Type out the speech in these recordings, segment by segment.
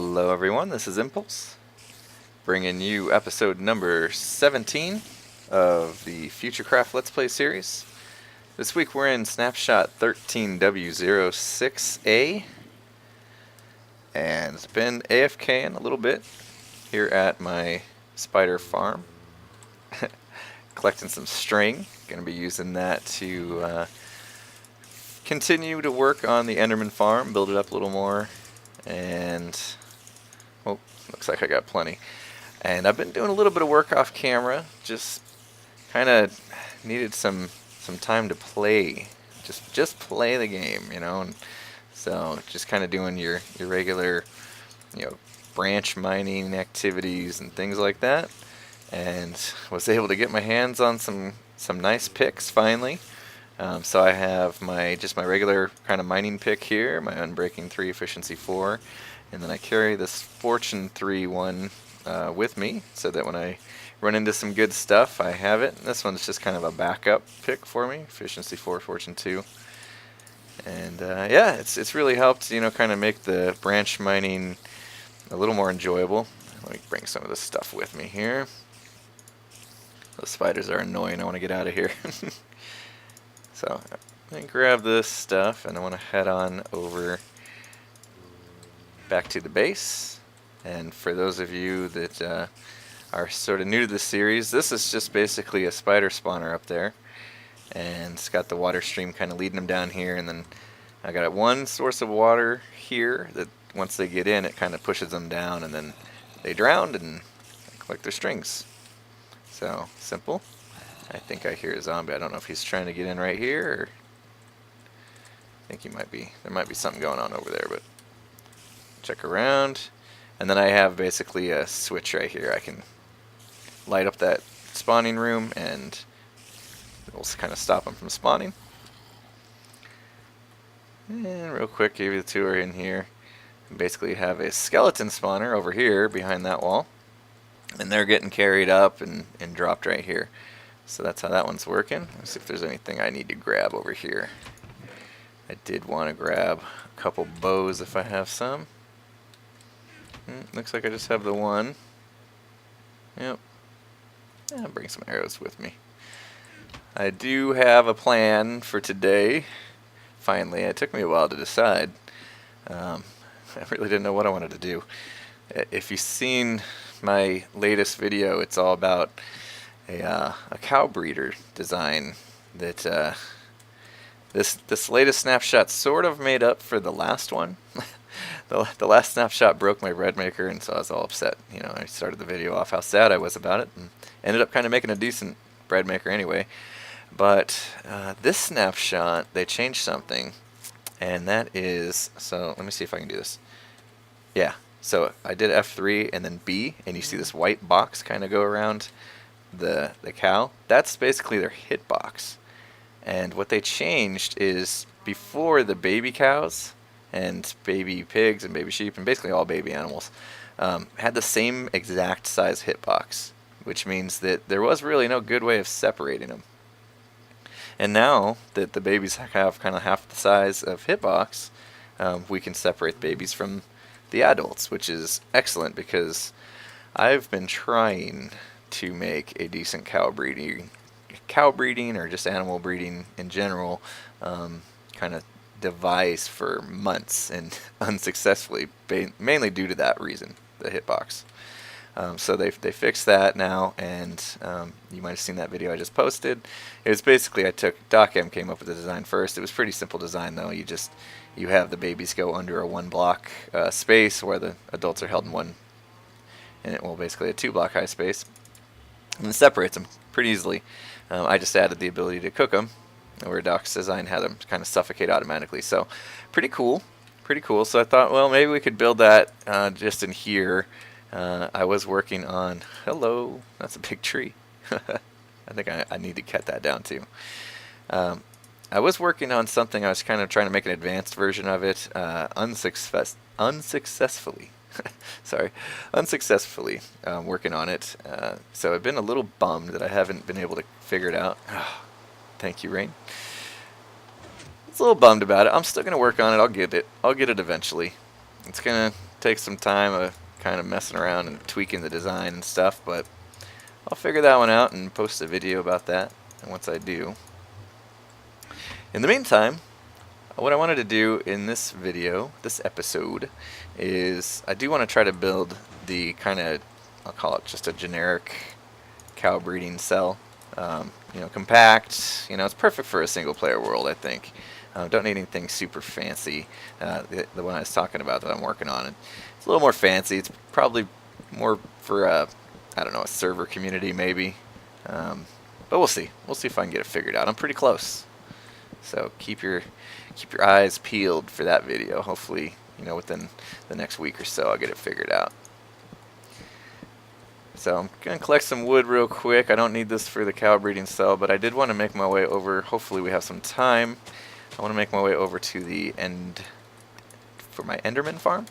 Hello everyone, this is Impulse, bringing you episode number 17 of the Futurecraft Let's Play series. This week we're in snapshot 13W06A, and it's been AFKing a little bit here at my spider farm, collecting some string. Going to be using that to continue to work on the Enderman farm, build it up a little more. And, oh, looks like I got plenty. And I've been doing a little bit of work off camera, just kind of needed some time to play, just play the game, you know. And so just kind of doing your regular, branch mining activities and things like that. And was able to get my hands on some nice picks finally. So I have my regular kind of mining pick here, my Unbreaking 3 Efficiency 4, and then I carry this Fortune 3 one with me, so that when I run into some good stuff, I have it. And this one's just kind of a backup pick for me, Efficiency 4, Fortune 2. And yeah, it's really helped, kind of make the branch mining a little more enjoyable. Let me bring some of this stuff with me here. Those spiders are annoying. I want to get out of here. So I'm going to grab this stuff, and I want to head on over back to the base. And for those of you that are sort of new to the series, this is just basically a spider spawner up there. And it's got the water stream kind of leading them down here, and then I got one source of water here that once they get in, it kind of pushes them down, and then they drown and collect their strings. So, simple. I think I hear a zombie. I don't know if he's trying to get in right here, or I think he might be. There might be something going on over there, but check around. And then I have basically a switch right here. I can light up that spawning room, and it will kind of stop them from spawning. And real quick, give you the tour in here. Basically have a skeleton spawner over here behind that wall, and they're getting carried up and dropped right here. So that's how that one's working. Let's see if there's anything I need to grab over here. I did want to grab a couple bows if I have some. Looks like I just have the one. Yep. Yeah, I'll bring some arrows with me. I do have a plan for today. Finally, it took me a while to decide. I really didn't know what I wanted to do. If you've seen my latest video, it's all about a cow breeder design that this latest snapshot sort of made up for the last one. The last snapshot broke my bread maker, and so I was all upset. I started the video off how sad I was about it, and ended up kind of making a decent bread maker anyway. But this snapshot, they changed something, and that is, so let me see if I can do this. Yeah, so I did F3 and then B, and you see this white box kind of go around the cow. That's basically their hitbox. And what they changed is, before, the baby cows and baby pigs and baby sheep and basically all baby animals had the same exact size hitbox, which means that there was really no good way of separating them. And now that the babies have kind of half the size of hitbox, we can separate the babies from the adults, which is excellent, because I've been trying to make a decent cow breeding or just animal breeding in general kind of device for months, and unsuccessfully, mainly due to that reason, the hitbox. So they fixed that now, and you might have seen that video I just posted. It was basically, DocM came up with the design first. It was pretty simple design though. You have the babies go under a 1 block space, where the adults are held in one, and it will basically a 2 block high space, and it separates them pretty easily. I just added the ability to cook them, where Doc's design had them kind of suffocate automatically. So pretty cool. So I thought, well, maybe we could build that just in here. I was working on, hello, that's a big tree. I think I need to cut that down too. I was working on something. I was kind of trying to make an advanced version of it, unsuccessfully. Sorry, unsuccessfully working on it. So I've been a little bummed that I haven't been able to figure it out. Oh, thank you, Rain. It's a little bummed about it. I'm still gonna work on it. I'll get it eventually. It's gonna take some time of kind of messing around and tweaking the design and stuff, but I'll figure that one out and post a video about that once I do. In the meantime, what I wanted to do in this video, this episode, is I do want to try to build the kind of, I'll call it just a generic cow breeding cell. You know, compact, you know, it's perfect for a single player world, I think. Don't need anything super fancy. The one I was talking about that I'm working on, it's a little more fancy. It's probably more for I don't know, a server community maybe. But we'll see. We'll see if I can get it figured out. I'm pretty close. So keep your eyes peeled for that video. Hopefully, you know, within the next week or so I'll get it figured out. So I'm going to collect some wood real quick. I don't need this for the cow breeding cell, but I did want to make my way over. Hopefully we have some time. I want to make my way over to the end for my Enderman farm.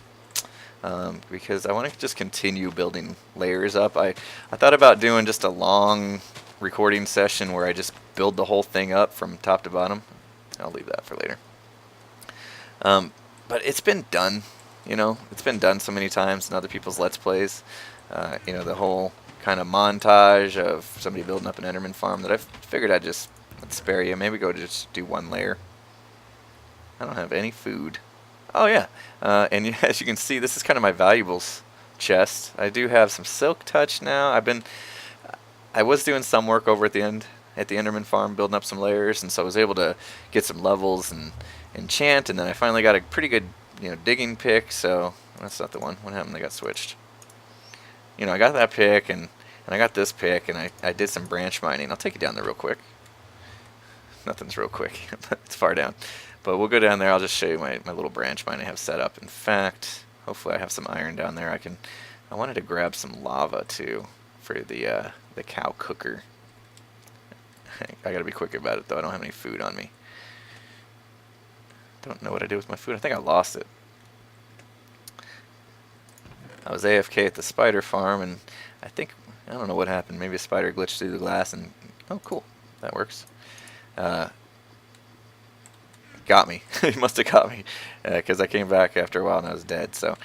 Because I want to just continue building layers up. I thought about doing just a long recording session where I just build the whole thing up from top to bottom. I'll leave that for later. But it's been done, you know, it's been done so many times in other people's Let's Plays. You know, the whole kind of montage of somebody building up an Enderman farm that I figured I'd just spare you. Maybe go to just do one layer. I don't have any food. Oh yeah, and as you can see, this is kind of my valuables chest. I do have some silk touch now. I was doing some work over at the Enderman farm, building up some layers, and so I was able to get some levels and enchant, and then I finally got a pretty good, you know, digging pick. So that's not the one. What happened? They got switched. You know, I got that pick, and I got this pick, and I did some branch mining. I'll take you down there real quick. Nothing's real quick. It's far down. But we'll go down there. I'll just show you my little branch mine I have set up. In fact, hopefully I have some iron down there. I wanted to grab some lava too for the cow cooker. I gotta be quick about it though. I don't have any food on me. Don't know what I did with my food. I think I lost it. I was AFK at the spider farm, and I don't know what happened. Maybe a spider glitched through the glass, and oh cool, that works. Got me. He must have got me because I came back after a while and I was dead. So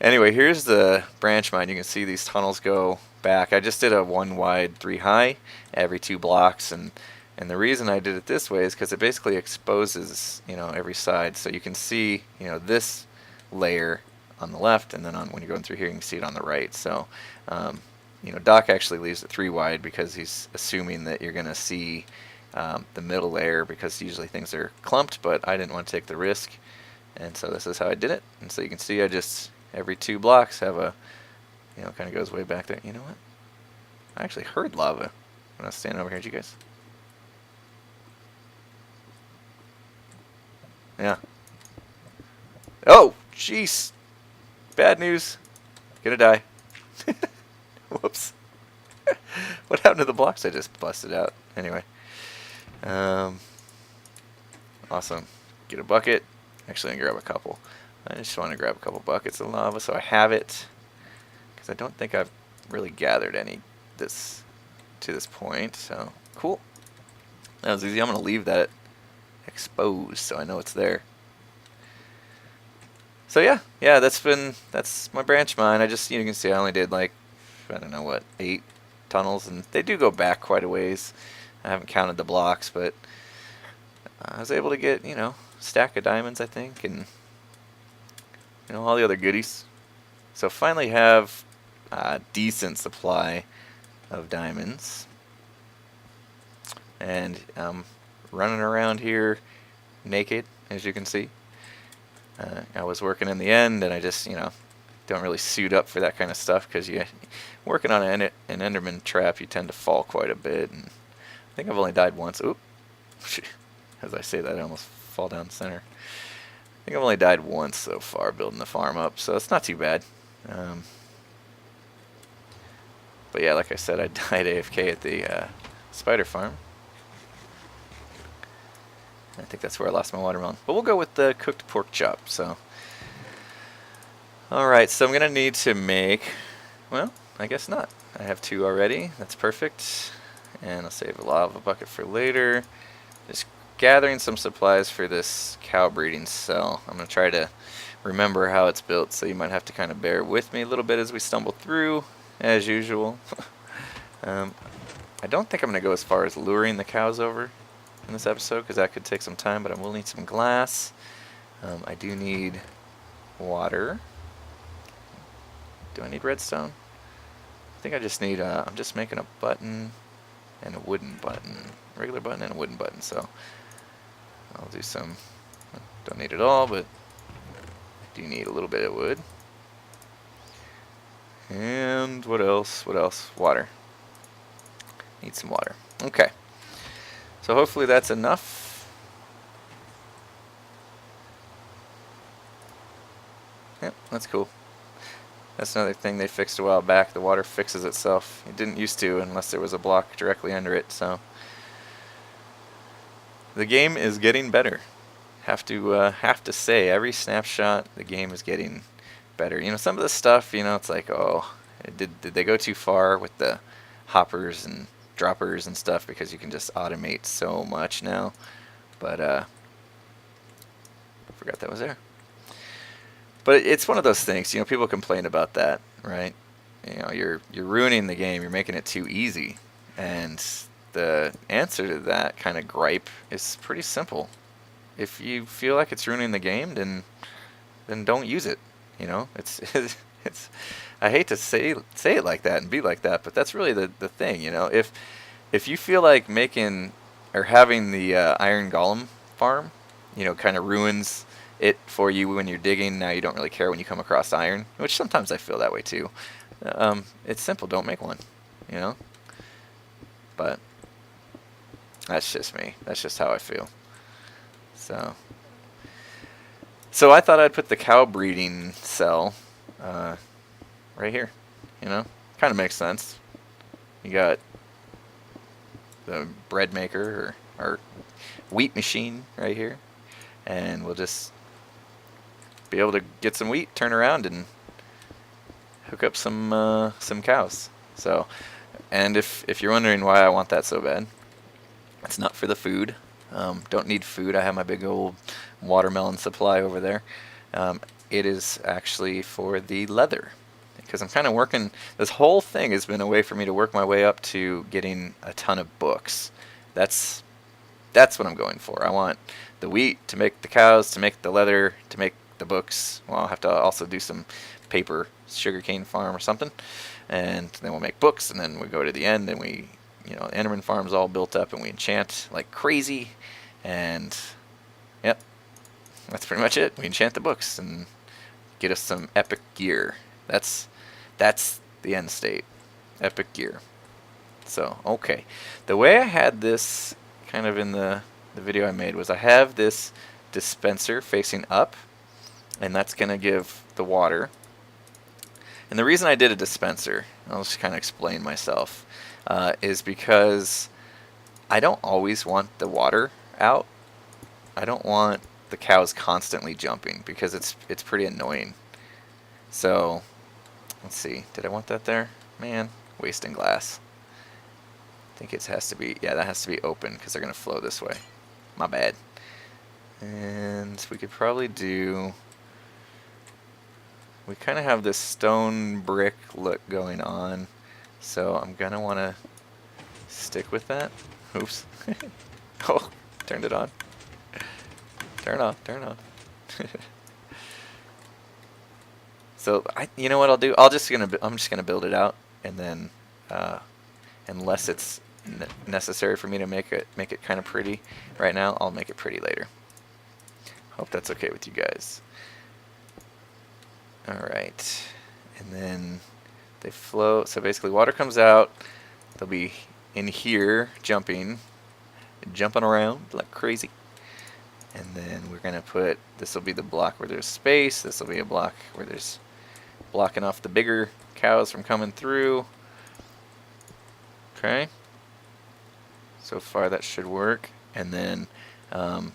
anyway, here's the branch mine. You can see these tunnels go back. I just did a 1 wide 3 high every 2 blocks, and the reason I did it this way is because it basically exposes, you know, every side, so you can see, you know, this layer on the left, and then when you're going through here you can see it on the right. So you know, Doc actually leaves it 3 wide because he's assuming that you're gonna see the middle layer, because usually things are clumped, but I didn't want to take the risk, and so this is how I did it. And so you can see I just every 2 blocks have a, you know, kind of goes way back there. You know what? I actually heard lava when I was standing over here. Did you guys? Yeah. Oh, jeez. Bad news. Gonna die. Whoops. What happened to the blocks I just busted out? Anyway. Awesome. Get a bucket. Actually, I'm going to grab a couple. I just want to grab a couple buckets of lava so I have it, because I don't think I've really gathered any to this point. So cool. That was easy. I'm going to leave that exposed so I know it's there. So yeah, that's my branch mine. You can see I only did like, I don't know what, 8 tunnels, and they do go back quite a ways. I haven't counted the blocks, but I was able to get, you know, a stack of diamonds, I think, and, you know, all the other goodies. So finally have a decent supply of diamonds, and I'm running around here naked, as you can see. I was working in the end, and I just, you know, don't really suit up for that kind of stuff, because you working on an Enderman trap, you tend to fall quite a bit, and I think I've only died once. Oop. As I say that, I almost fall down center. I think I've only died once so far building the farm up, so it's not too bad. But yeah, like I said, I died AFK at the spider farm. I think that's where I lost my watermelon. But we'll go with the cooked pork chop. So, alright, so I'm going to need to make, well, I guess not. I have 2 already. That's perfect. And I'll save a lava bucket for later. Just gathering some supplies for this cow breeding cell. I'm going to try to remember how it's built, so you might have to kind of bear with me a little bit as we stumble through, as usual. I don't think I'm going to go as far as luring the cows over in this episode, because that could take some time, but I will need some glass. I do need water. Do I need redstone? I think I just need, I'm just making a button and a wooden button. A regular button and a wooden button, so I'll do some, don't need it all, but I do need a little bit of wood. And what else? What else? Water. Need some water. Okay. So hopefully that's enough. Yep, that's cool. That's another thing they fixed a while back. The water fixes itself. It didn't used to unless there was a block directly under it. So the game is getting better. Have to say, every snapshot the game is getting better. You know, some of the stuff, you know, it's like, oh, did they go too far with the hoppers and droppers and stuff, because you can just automate so much now. But I forgot that was there. But it's one of those things, you know, people complain about that, right? You know, you're ruining the game, you're making it too easy. And the answer to that kind of gripe is pretty simple. If you feel like it's ruining the game, then don't use it. You know, it's I hate to say it like that and be like that, but that's really the thing. You know, if you feel like making or having the iron golem farm, you know, kind of ruins it for you when you're digging. Now you don't really care when you come across iron, which sometimes I feel that way too. It's simple. Don't make one. You know, but that's just me. That's just how I feel. So I thought I'd put the cow breeding cell right here. You know, kind of makes sense. You got the bread maker or wheat machine right here, and we'll just be able to get some wheat, turn around, and hook up some cows. So, and if you're wondering why I want that so bad, it's not for the food. Don't need food. I have my big old watermelon supply over there. It is actually for the leather, because I'm kind of working. This whole thing has been a way for me to work my way up to getting a ton of books. That's what I'm going for. I want the wheat to make the cows, to make the leather, to make the books. Well, I'll have to also do some paper, sugarcane farm or something, and then we'll make books, and then we go to the end, and we, you know, Enderman farm's all built up, and we enchant like crazy, and yep, that's pretty much it. We enchant the books and get us some epic gear. That's the end state, epic gear. So, okay, the way I had this kind of in the video I made was I have this dispenser facing up, and that's going to give the water. And the reason I did a dispenser, I'll just kind of explain myself, is because I don't always want the water out. I don't want the cows constantly jumping, because it's pretty annoying. So, let's see, did I want that there? Man, wasting glass. I think it has to be, yeah, that has to be open, because they're going to flow this way. My bad. And we could probably do, we kind of have this stone brick look going on, so I'm going to want to stick with that. Oops. Oh, turned it on. Turn off, turn off. So you know what I'll do? I'm just gonna build it out, and then unless it's necessary for me to make it kind of pretty right now, I'll make it pretty later. Hope that's okay with you guys. All right, and then they flow. So basically, water comes out. They'll be in here jumping around like crazy. And then we're going to put, this will be the block where there's space. This will be a block where there's blocking off the bigger cows from coming through. Okay. So far that should work. And then, and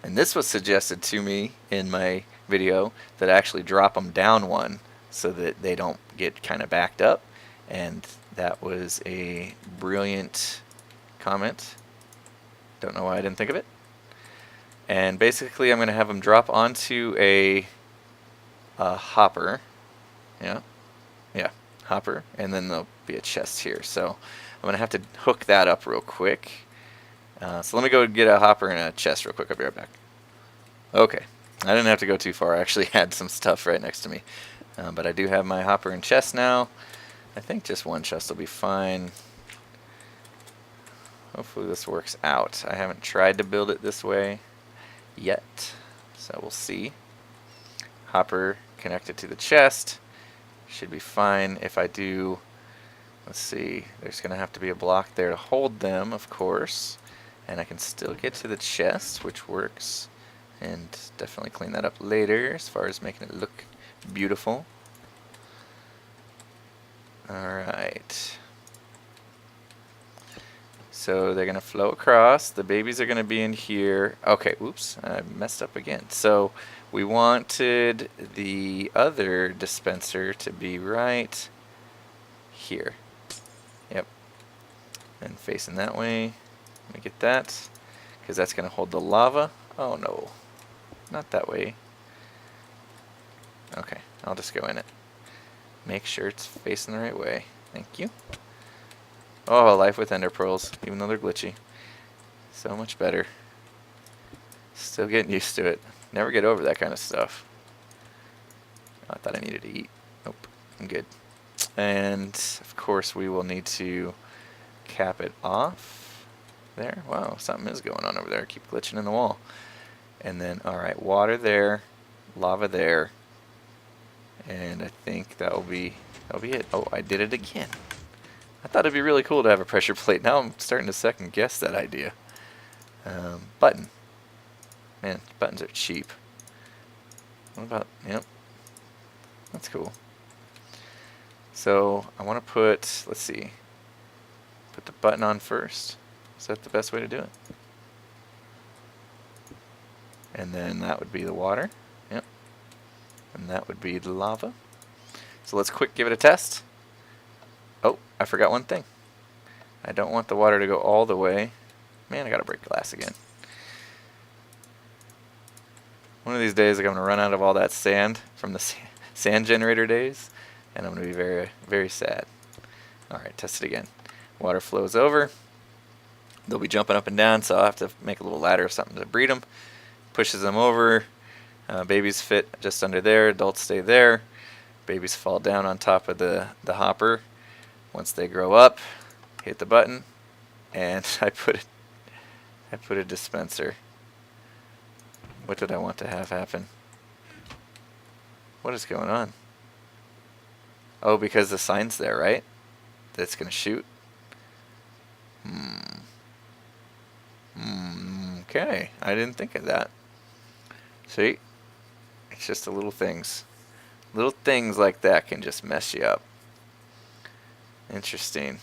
this was suggested to me in my video, that I actually drop them down one so that they don't get kind of backed up. And that was a brilliant comment. Don't know why I didn't think of it. And basically I'm going to have them drop onto a a hopper. Yeah, yeah, hopper, and then there'll be a chest here. So I'm gonna have to hook that up real quick. So let me go get a hopper and a chest real quick. I'll be right back. Okay, I didn't have to go too far. I actually had some stuff right next to me. But I do have my hopper and chest now. I think just one chest will be fine. Hopefully this works out. I haven't tried to build it this way yet, so we'll see. Hopper connected to the chest. Should be fine. If I do, let's see, there's going to have to be a block there to hold them, of course. And I can still get to the chest, which works. And definitely clean that up later as far as making it look beautiful. Alright. So they're going to flow across. The babies are going to be in here. Okay, oops, I messed up again. So we wanted the other dispenser to be right here. Yep. And facing that way. Let me get that, because that's going to hold the lava. Oh no, not that way. Okay, I'll just go in it. Make sure it's facing the right way. Thank you. Oh, life with ender pearls, even though they're glitchy. So much better. Still getting used to it. Never get over that kind of stuff. Oh, I thought I needed to eat. Nope, I'm good. And of course we will need to cap it off there. Wow, something is going on over there. I keep glitching in the wall. And then, alright, water there, lava there. And I think that'll be it. Oh, I did it again. I thought it'd be really cool to have a pressure plate. Now I'm starting to second guess that idea. Button. Man, buttons are cheap. What about, yep. That's cool. So I want to put, let's see, put the button on first. Is that the best way to do it? And then that would be the water. Yep. And that would be the lava. So let's quick give it a test. Oh, I forgot one thing. I don't want the water to go all the way. Man, I gotta break glass again. One of these days I'm gonna run out of all that sand from the sand generator days, and I'm gonna be very, very sad. Alright, test it again. Water flows over. They'll be jumping up and down, so I'll have to make a little ladder or something to breed them. Pushes them over. Babies fit just under there. Adults stay there. Babies fall down on top of the hopper. Once they grow up, hit the button, and I put a dispenser. What did I want to have happen? What is going on? Oh, because the sign's there, right? That's gonna shoot. Okay, I didn't think of that. See? It's just the little things. Little things like that can just mess you up. Interesting.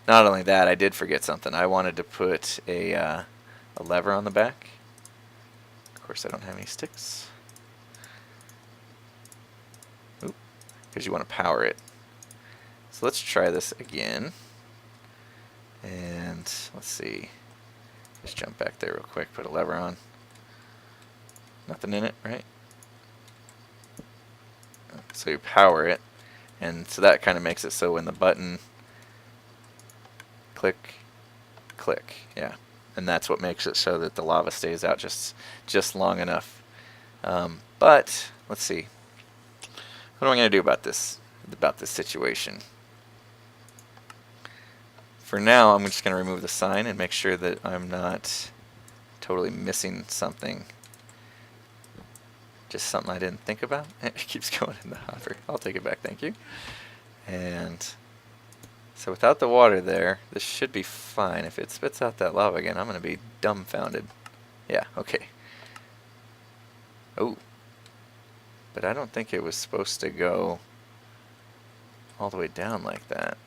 Not only that, I did forget something. I wanted to put a lever on the back. Of course, I don't have any sticks. Oop, because you want to power it. So let's try this again. And let's see. Just jump back there real quick, put a lever on. Nothing in it, right? So you power it, and so that kind of makes it so when the button click, click, yeah, and that's what makes it so that the lava stays out just long enough. But let's see, what am I going to do about this situation? For now, I'm just going to remove the sign and make sure that I'm not totally missing something. Just something I didn't think about. It keeps going in the hopper. I'll take it back, thank you. And so without the water there, this should be fine. If it spits out that lava again, I'm going to be dumbfounded. Yeah, okay. Oh. But I don't think it was supposed to go all the way down like that.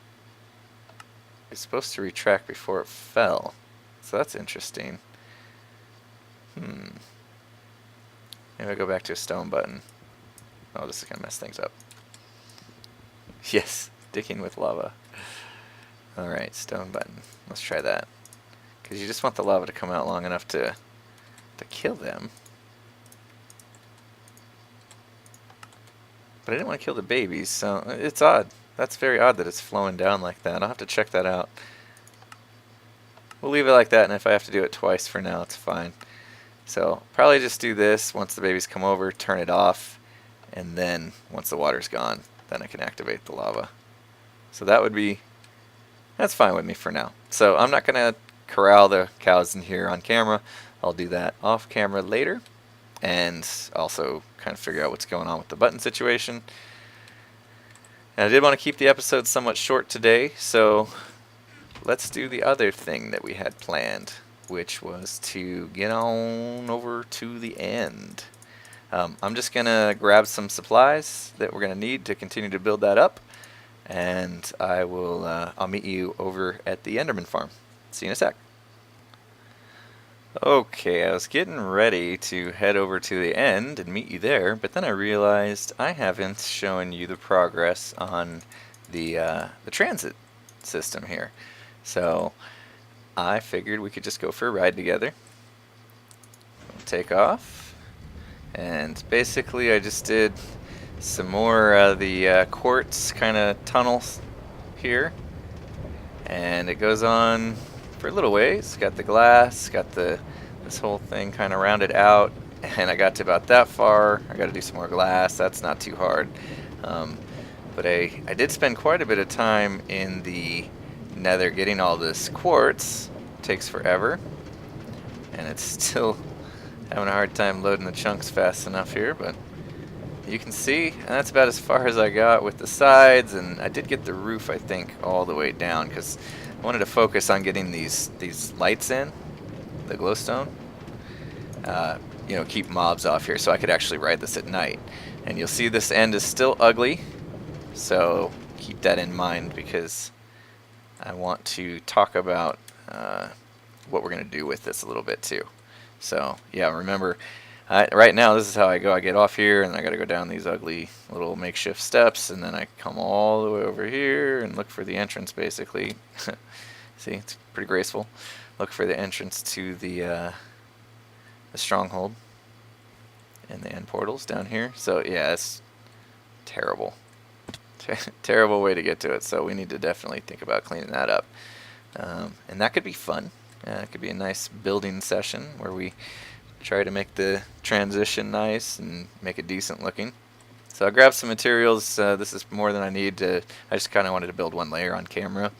It's supposed to retract before it fell. So that's interesting. Maybe I go back to a stone button. Oh, this is going to mess things up. Yes, sticking with lava. Alright, stone button. Let's try that. Because you just want the lava to come out long enough to kill them. But I didn't want to kill the babies, so it's odd. That's very odd that it's flowing down like that. I'll have to check that out. We'll leave it like that, and if I have to do it twice for now, it's fine. So probably just do this once the babies come over, turn it off, and then once the water's gone, then I can activate the lava. So that's fine with me for now. So I'm not going to corral the cows in here on camera. I'll do that off camera later, and also kind of figure out what's going on with the button situation. And I did want to keep the episode somewhat short today, so let's do the other thing that we had planned, which was to get on over to the end. I'm just going to grab some supplies that we're going to need to continue to build that up, and I'll meet you over at the Enderman farm. See you in a sec. Okay, I was getting ready to head over to the end and meet you there, but then I realized I haven't shown you the progress on the transit system here. So I figured we could just go for a ride together. We'll take off, and basically I just did some more of the quartz kind of tunnels here, and it goes on for a little ways. Got the glass, got this whole thing kind of rounded out, and I got to about that far. I got to do some more glass. That's not too hard, but I did spend quite a bit of time in the nether getting all this quartz. It takes forever, and it's still having a hard time loading the chunks fast enough here, but you can see, and that's about as far as I got with the sides, and I did get the roof, I think, all the way down, because I wanted to focus on getting these lights in, the glowstone, keep mobs off here so I could actually ride this at night. And you'll see this end is still ugly, so keep that in mind, because I want to talk about what we're going to do with this a little bit too. So yeah, remember, right now this is how I go. I get off here and I got to go down these ugly little makeshift steps, and then I come all the way over here and look for the entrance basically. See, it's pretty graceful. Look for the entrance to the stronghold and the end portals down here. So yeah, it's terrible. Terrible way to get to it, so we need to definitely think about cleaning that up. And that could be fun. It could be a nice building session where we try to make the transition nice and make it decent looking. So I grabbed some materials. This is more than I need to. I just kind of wanted to build one layer on camera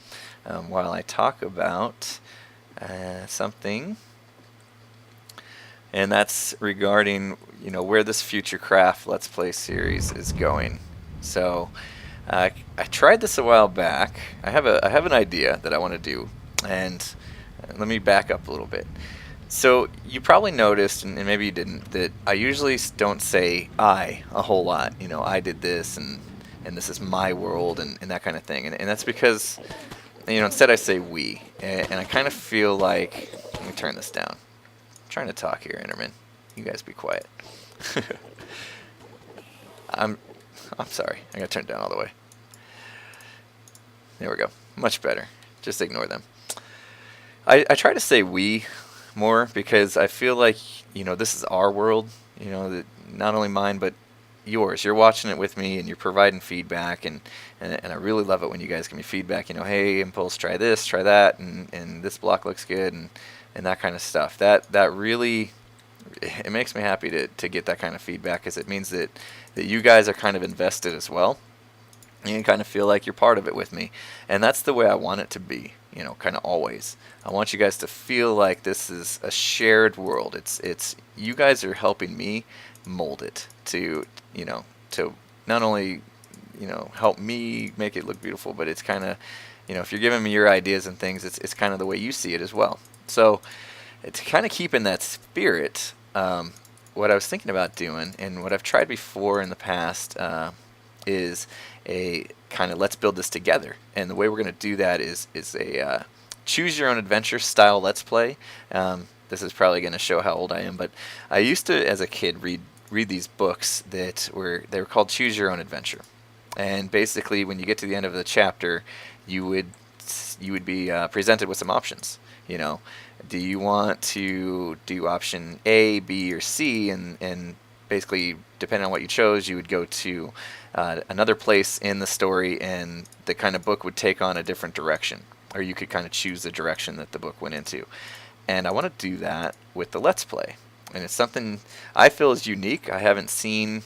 while I talk about something, and that's regarding where this Futurecraft Let's Play series is going. So I tried this a while back. I have an idea that I want to do, and let me back up a little bit. So you probably noticed, and maybe you didn't, that I usually don't say I a whole lot. I did this, and this is my world, and that kind of thing. And that's because, instead I say we. And I kind of feel like, let me turn this down. I'm trying to talk here, Enderman. You guys be quiet. I'm sorry. I gotta turn it down all the way. There we go. Much better. Just ignore them. I try to say we more because I feel like, this is our world, not only mine, but yours. You're watching it with me and you're providing feedback, and I really love it when you guys give me feedback, hey, Impulse, try this, try that, and this block looks good, and that kind of stuff. That really, it makes me happy to get that kind of feedback, because it means that you guys are kind of invested as well. You kind of feel like you're part of it with me, and that's the way I want it to be, kind of always. I want you guys to feel like this is a shared world. It's you guys are helping me mold it to not only help me make it look beautiful, but it's kind of if you're giving me your ideas and things, it's kind of the way you see it as well. So to kind of keep in that spirit, what I was thinking about doing, and what I've tried before in the past, is a kind of let's build this together. And the way we're going to do that is a choose your own adventure style let's play. This is probably going to show how old I am, but I used to, as a kid, read these books they were called Choose Your Own Adventure. And basically, when you get to the end of the chapter, you would be presented with some options. Do you want to do option A, B, or C, and basically, depending on what you chose, you would go to another place in the story, and the kind of book would take on a different direction, or you could kind of choose the direction that the book went into. And I want to do that with the Let's Play, and it's something I feel is unique. I haven't seen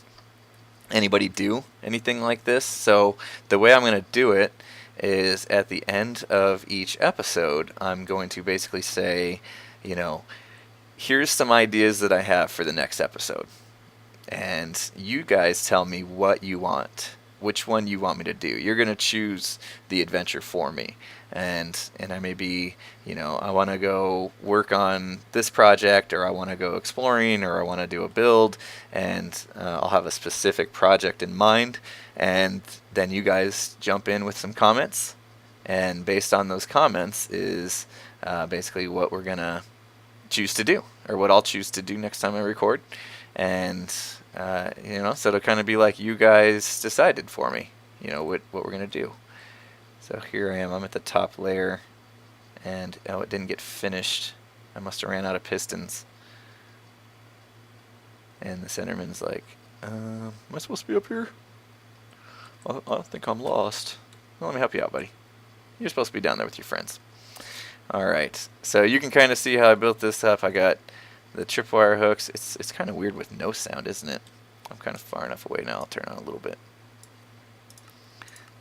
anybody do anything like this, so the way I'm going to do it is at the end of each episode, I'm going to basically say, you know, here's some ideas that I have for the next episode. And you guys tell me what you want, which one you want me to do. You're going to choose the adventure for me. And I may be, you know, I want to go work on this project, or I want to go exploring, or I want to do a build, and I'll have a specific project in mind. And then you guys jump in with some comments. And based on those comments is basically what we're going to choose to do, or what I'll choose to do next time I record. And you know, so it'll kind of be like you guys decided for me, you know, what we're gonna do. So here I am. I'm at the top layer, and oh, it didn't get finished. I must have ran out of pistons. And the Enderman's like, am I supposed to be up here? I think I'm lost. Well, let me help you out, buddy. You're supposed to be down there with your friends. Alright, so you can kind of see how I built this up. I got the tripwire hooks. It's kind of weird with no sound, isn't it? I'm kind of far enough away now. I'll turn on a little bit.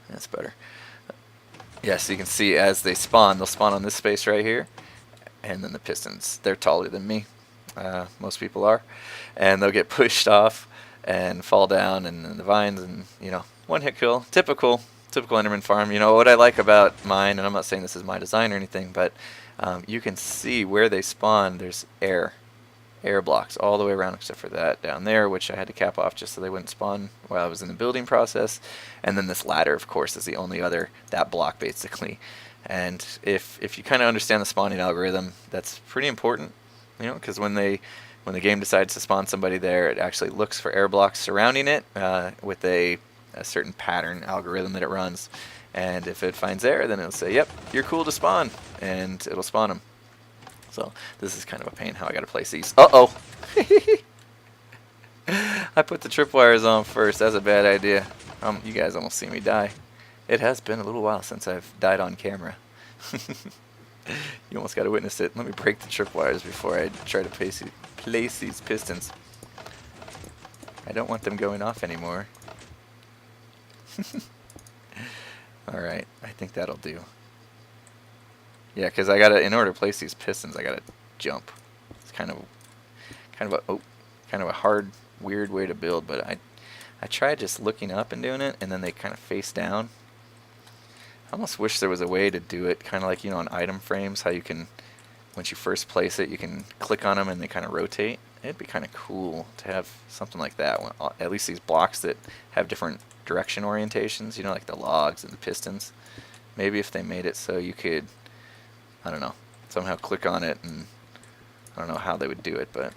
That's better. Yeah, so you can see as they spawn, they'll spawn on this space right here. And then the pistons, they're taller than me. Most people are. And they'll get pushed off and fall down and the vines, and, you know, one hit kill. Typical Enderman farm. You know, what I like about mine, and I'm not saying this is my design or anything, but you can see where they spawn, there's air blocks all the way around, except for that down there, which I had to cap off just so they wouldn't spawn while I was in the building process. And then this ladder, of course, is the only other, that block basically. And if you kind of understand the spawning algorithm, that's pretty important, you know, because when the game decides to spawn somebody there, it actually looks for air blocks surrounding it with a certain pattern algorithm that it runs. And if it finds air, then it'll say, yep, you're cool to spawn, and it'll spawn them. So this is kind of a pain how I got to place these. Uh-oh. I put the tripwires on first. That's a bad idea. You guys almost see me die. It has been a little while since I've died on camera. You almost got to witness it. Let me break the tripwires before I try to place these pistons. I don't want them going off anymore. Alright, I think that'll do. Yeah, because I gotta, in order to place these pistons, I gotta jump. It's kind of a hard, weird way to build, but I tried just looking up and doing it, and then they kind of face down. I almost wish there was a way to do it, kind of like, you know, on item frames, how you can, once you first place it, you can click on them and they kind of rotate. It'd be kind of cool to have something like that. At least these blocks that have different direction orientations, you know, like the logs and the pistons. Maybe if they made it so you could, I don't know, somehow click on it, and I don't know how they would do it, but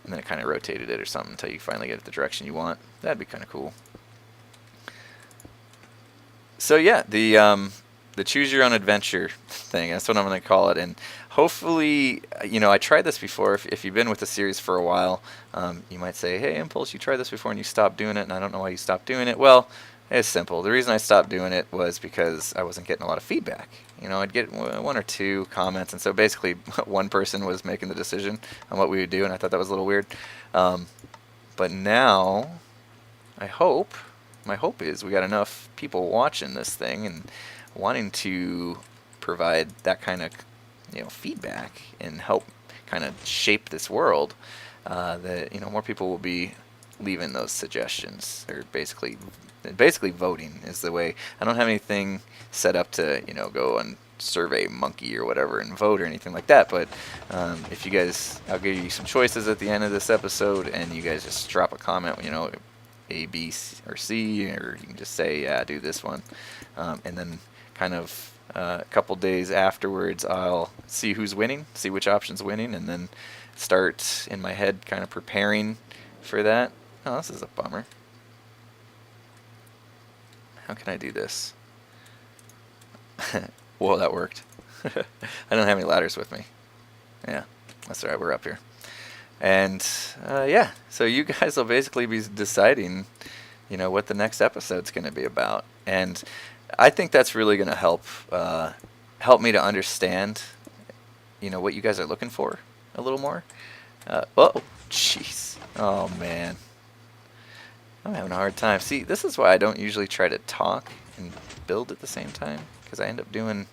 and then it kind of rotated it or something until you finally get it the direction you want. That'd be kind of cool. So yeah, the choose your own adventure thing, that's what I'm going to call it. And hopefully, you know, I tried this before. If you've been with the series for a while, you might say, hey, Impulse, you tried this before and you stopped doing it, and I don't know why you stopped doing it. Well, it's simple. The reason I stopped doing it was because I wasn't getting a lot of feedback. You know, I'd get one or two comments, and so basically one person was making the decision on what we would do, and I thought that was a little weird. But now, my hope is we got enough people watching this thing and wanting to provide that kind of, you know, feedback and help kind of shape this world, that, you know, more people will be leaving those suggestions, or basically voting is the way. I don't have anything set up to, you know, go on Survey Monkey or whatever and vote or anything like that, but if you guys, I'll give you some choices at the end of this episode, and you guys just drop a comment, you know, A, B, or C, or you can just say, yeah, do this one, and then kind of a couple days afterwards, I'll see who's winning, see which option's winning, and then start in my head kind of preparing for that. Oh, this is a bummer. How can I do this? Whoa, that worked. I don't have any ladders with me. Yeah, that's alright, we're up here. And yeah, so you guys will basically be deciding, what the next episode's going to be about. And I think that's really going to help me to understand, what you guys are looking for a little more. Whoa, jeez. Oh, man. I'm having a hard time. See, this is why I don't usually try to talk and build at the same time, because I end up doing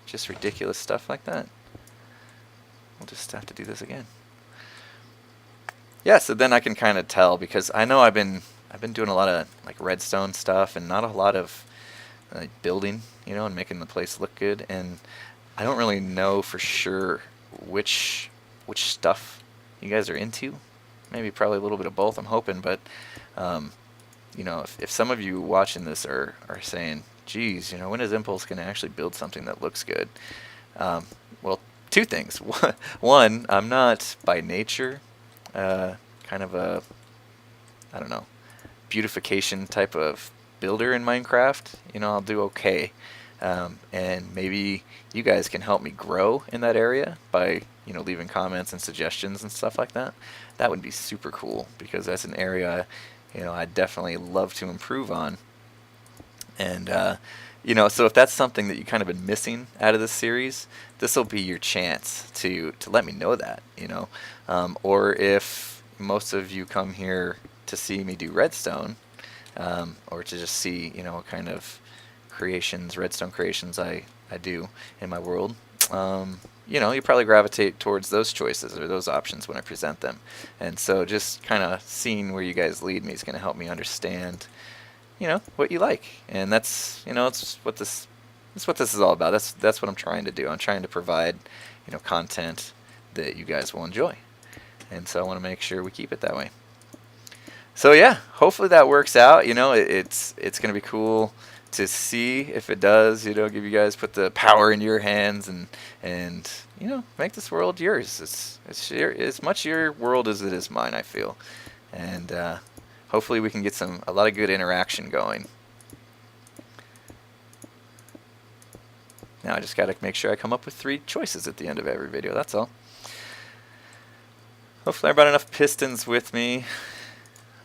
just ridiculous stuff like that. We'll just have to do this again. Yeah, so then I can kind of tell, because I know I've been doing a lot of like redstone stuff and not a lot of building, and making the place look good, and I don't really know for sure which stuff you guys are into. Maybe probably a little bit of both, I'm hoping, but if some of you watching this are saying, geez, when is Impulse going to actually build something that looks good? Well, two things. One, I'm not by nature kind of a, I don't know, beautification type of builder in Minecraft. I'll do okay. And maybe you guys can help me grow in that area by, leaving comments and suggestions and stuff like that. That would be super cool, because that's an area, I'd definitely love to improve on. And, so if that's something that you kind of been missing out of this series, this will be your chance to let me know that, or if most of you come here to see me do redstone, or to just see, what kind of redstone creations I do in my world, you probably gravitate towards those choices or those options when I present them. And so just kind of seeing where you guys lead me is going to help me understand, what you like. And that's, it's what this is all about. That's what I'm trying to do. I'm trying to provide, content that you guys will enjoy. And so I want to make sure we keep it that way. So yeah, hopefully that works out. It's going to be cool to see if it does, give you guys, put the power in your hands and make this world yours. It's as much your world as it is mine, I feel. And hopefully we can get a lot of good interaction going. Now I just got to make sure I come up with 3 choices at the end of every video, that's all. Hopefully I brought enough pistons with me.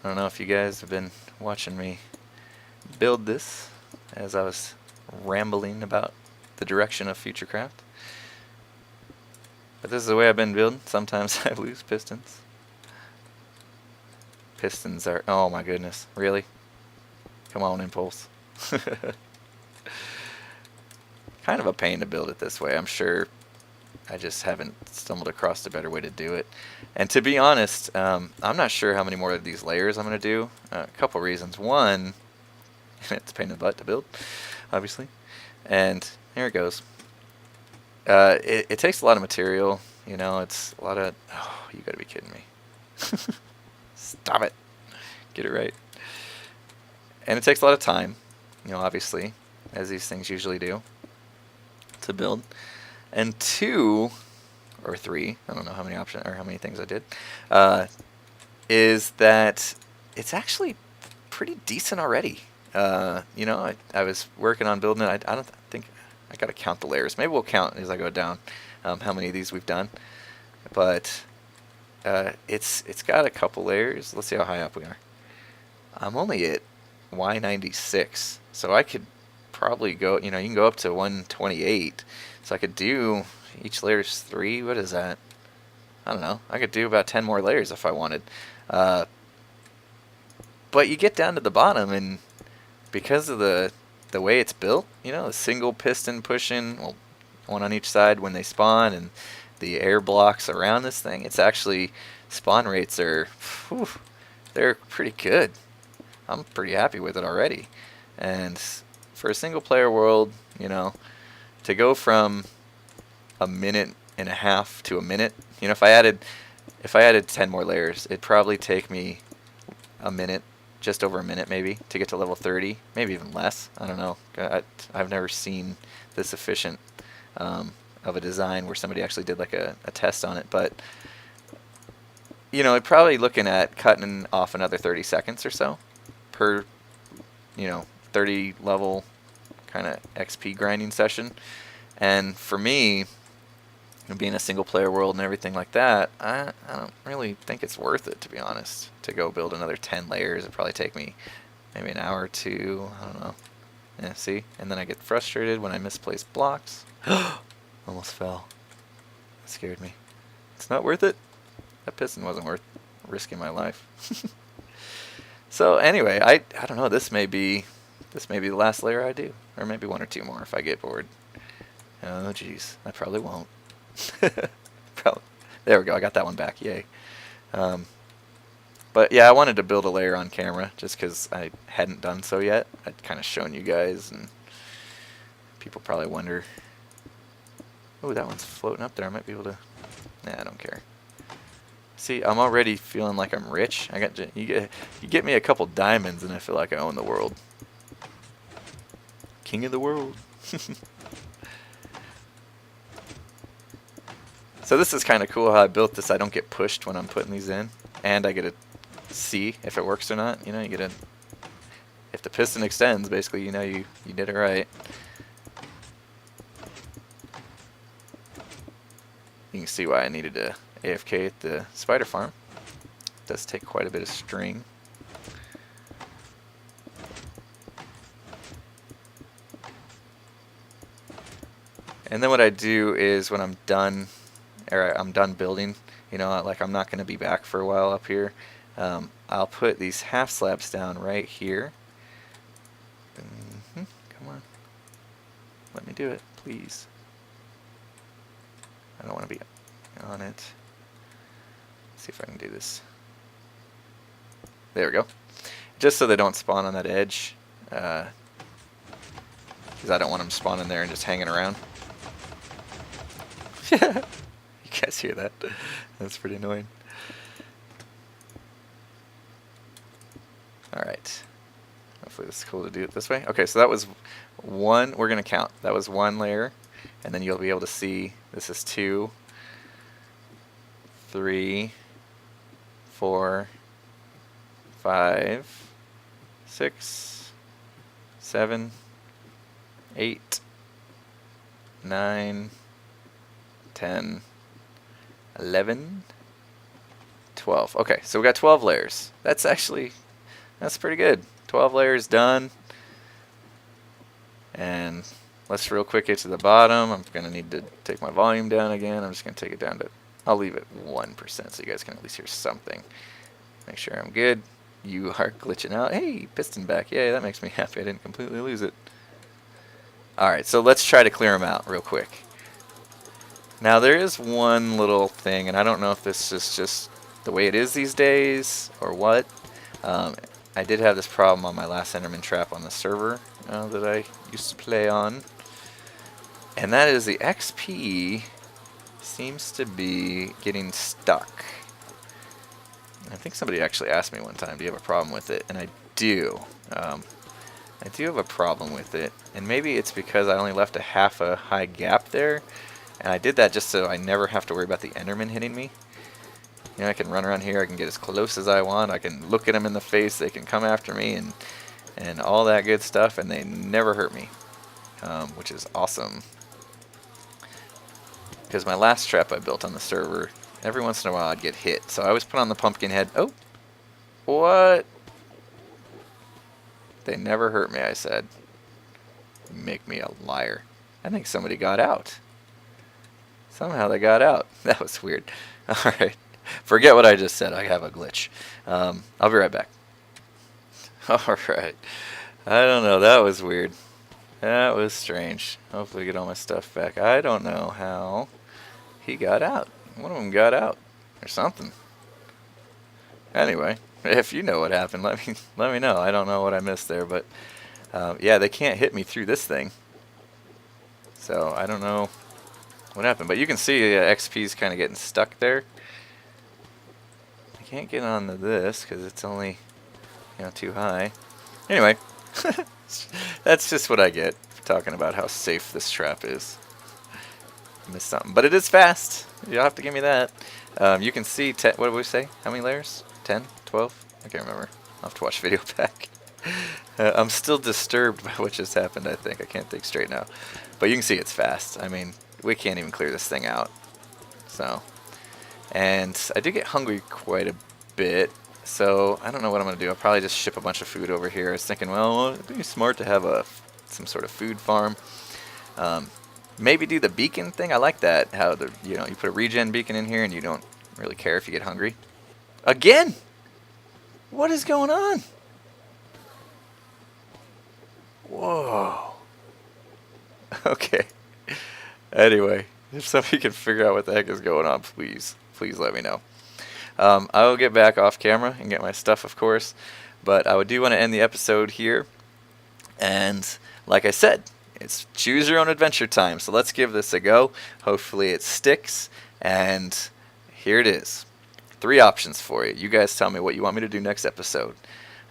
I don't know if you guys have been watching me build this as I was rambling about the direction of Futurecraft. But this is the way I've been building. Sometimes I lose pistons. Pistons are, oh my goodness, really? Come on, Impulse. Kind of a pain to build it this way. I'm sure I just haven't stumbled across a better way to do it. And to be honest, I'm not sure how many more of these layers I'm going to do. A couple reasons. One, it's a pain in the butt to build, obviously. And here it goes. It takes a lot of material. It's a lot of... Oh, you got to be kidding me. Stop it. Get it right. And it takes a lot of time, obviously, as these things usually do, to build. And 2 or 3, I don't know how many options or how many things I did, is that it's actually pretty decent already. I was working on building it. I don't think I got to count the layers. Maybe we'll count as I go down how many of these we've done. But it's got a couple layers. Let's see how high up we are. I'm only at Y96, so I could probably go. You can go up to 128. So I could do, each layer is 3. What is that? I don't know. I could do about 10 more layers if I wanted. But you get down to the bottom, and because of the way it's built, a single piston pushing, well, one on each side when they spawn, and the air blocks around this thing, it's actually, spawn rates are, they're pretty good. I'm pretty happy with it already. And for a single player world, to go from a minute and a half to a minute, if I added 10 more layers, it'd probably take me a minute, just over a minute maybe, to get to level 30, maybe even less. I don't know. I've never seen this efficient of a design where somebody actually did like a test on it, but probably looking at cutting off another 30 seconds or so per 30 level kind of XP grinding session. And for me, And being a single player world and everything like that, I don't really think it's worth it, to be honest, to go build another 10 layers. It'd probably take me maybe an hour or two. I don't know. Yeah, see? And then I get frustrated when I misplace blocks. Almost fell. That scared me. It's not worth it. That piston wasn't worth risking my life. So anyway, I don't know. This may be the last layer I do, or maybe one or two more if I get bored. Oh geez, I probably won't. Probably. There we go. I got that one back. Yay. But yeah, I wanted to build a layer on camera just because I hadn't done so yet. I'd kind of shown you guys, and people probably wonder. Oh, that one's floating up there. I might be able to. Nah, I don't care. See, I'm already feeling like I'm rich. You get me a couple diamonds, and I feel like I own the world. King of the world. So this is kind of cool how I built this. I don't get pushed when I'm putting these in, and I get to see if it works or not. You know, you get to, if the piston extends, basically, you know you did it right. You can see why I needed to AFK at the spider farm. It does take quite a bit of string. And then what I do is when I'm done, or I'm done building, you know, like I'm not going to be back for a while up here, I'll put these half slabs down right here. Come on. Let me do it, please. I don't want to be on it. Let's see if I can do this. There we go. Just so they don't spawn on that edge, because I don't want them spawning there and just hanging around. You guys hear that? That's pretty annoying. Alright. Hopefully this is cool to do it this way. Okay, so that was one. We're going to count. That was one layer. And then you'll be able to see this is 2, 3, 4, 5, 6, 7, 8, 9, 10, 11, 12. Okay, so we got 12 layers. That's pretty good. 12 layers done. And let's real quick get to the bottom. I'm going to need to take my volume down again. I'm just going to take it down to, I'll leave it 1% so you guys can at least hear something. Make sure I'm good. You are glitching out. Hey, piston back. Yay, that makes me happy. I didn't completely lose it. Alright, so let's try to clear them out real quick. Now there is one little thing, and I don't know if this is just the way it is these days or what. I did have this problem on my last Enderman trap on the server that I used to play on. And that is the XP seems to be getting stuck. I think somebody actually asked me one time, do you have a problem with it? And I do. I do have a problem with it. And maybe it's because I only left a half a high gap there. And I did that just so I never have to worry about the Enderman hitting me. You know, I can run around here, I can get as close as I want, I can look at them in the face, they can come after me, and all that good stuff, and they never hurt me, which is awesome. Because my last trap I built on the server, every once in a while I'd get hit, so I always put on the pumpkin head. Oh! What? They never hurt me, I said. Make me a liar. I think somebody got out. Somehow they got out. That was weird. Alright. Forget what I just said. I have a glitch. I'll be right back. Alright. I don't know. That was weird. That was strange. Hopefully get all my stuff back. I don't know how he got out. One of them got out. Or something. Anyway, if you know what happened, let me know. I don't know what I missed there, but yeah, they can't hit me through this thing. So I don't know what happened. But you can see XP's kind of getting stuck there. I can't get onto this because it's only, you know, too high. Anyway, that's just what I get for talking about how safe this trap is. I missed something, but it is fast. You'll have to give me that. You can see, what did we say? How many layers? 10? 12? I can't remember. I'll have to watch video back. I'm still disturbed by what just happened, I think. I can't think straight now. But you can see it's fast. I mean, we can't even clear this thing out. So, and I do get hungry quite a bit. So I don't know what I'm going to do. I'll probably just ship a bunch of food over here. I was thinking, well, it'd be smart to have some sort of food farm. Maybe do the beacon thing. I like that. How you put a regen beacon in here and you don't really care if you get hungry. Again? What is going on? Whoa. Okay. Anyway, if somebody can figure out what the heck is going on, please let me know. I will get back off camera and get my stuff, of course, but I do want to end the episode here. And like I said, it's choose your own adventure time, so let's give this a go. Hopefully it sticks, and here it is. 3 options for you. You guys tell me what you want me to do next episode.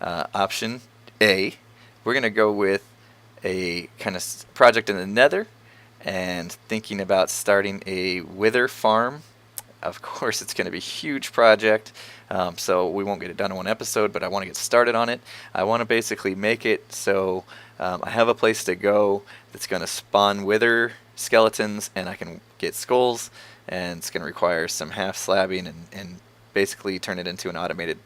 Option A, we're going to go with a kind of project in the Nether and thinking about starting a wither farm. Of course, it's going to be a huge project, so we won't get it done in one episode, but I want to get started on it. I want to basically make it so I have a place to go that's going to spawn wither skeletons, and I can get skulls, and it's going to require some half slabbing and basically turn it into an automated,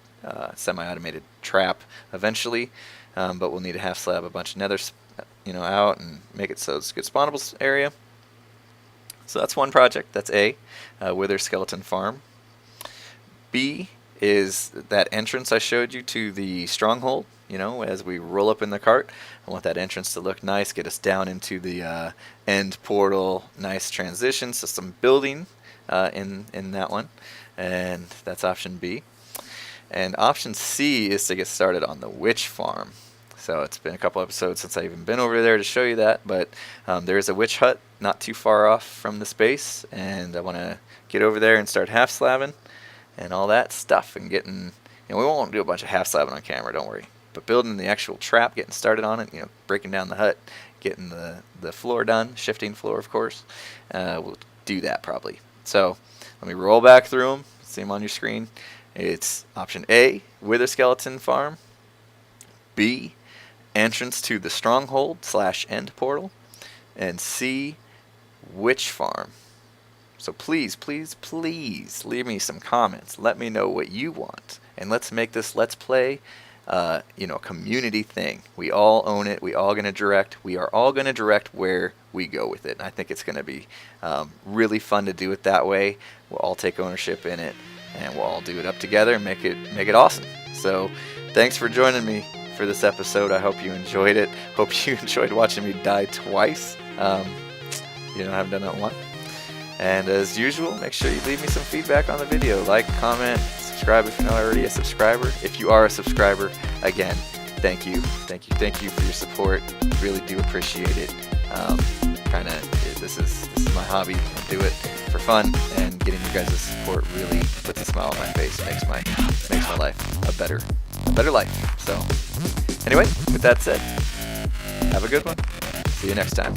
semi-automated trap eventually. But we'll need to half slab a bunch of nether, out and make it so it's a good spawnables area. So that's one project. That's A, Wither Skeleton Farm. B is that entrance I showed you to the stronghold. As we roll up in the cart, I want that entrance to look nice, get us down into the end portal, nice transition, so some building in that one. And that's option B. And option C is to get started on the witch farm. So it's been a couple episodes since I've even been over there to show you that, but there is a witch hut not too far off from the space, and I want to get over there and start half slabbing and all that stuff, and getting, we won't do a bunch of half slabbing on camera, don't worry, but building the actual trap, getting started on it, breaking down the hut, getting the floor done, shifting floor, of course. We'll do that probably. So let me roll back through them, see them on your screen. It's option A, Wither Skeleton Farm. B, entrance to the stronghold / end portal. And C, witch farm. So please leave me some comments. Let me know what you want, and let's make this Let's Play community thing. We all own it. We all going to direct. We are all going to direct where we go with it. And I think it's going to be really fun to do it that way. We'll all take ownership in it, and we'll all do it up together and make it awesome. So thanks for joining me for this episode. I hope you enjoyed it. Hope you enjoyed watching me die twice. I haven't done that one. And as usual, make sure you leave me some feedback on the video. Like, comment, subscribe if you're not already a subscriber. If you are a subscriber, again, thank you for your support. Really do appreciate it. This is my hobby. I do it for fun, and getting you guys' support really puts a smile on my face. Makes my life a better life. So anyway, with that said, have a good one. See you next time.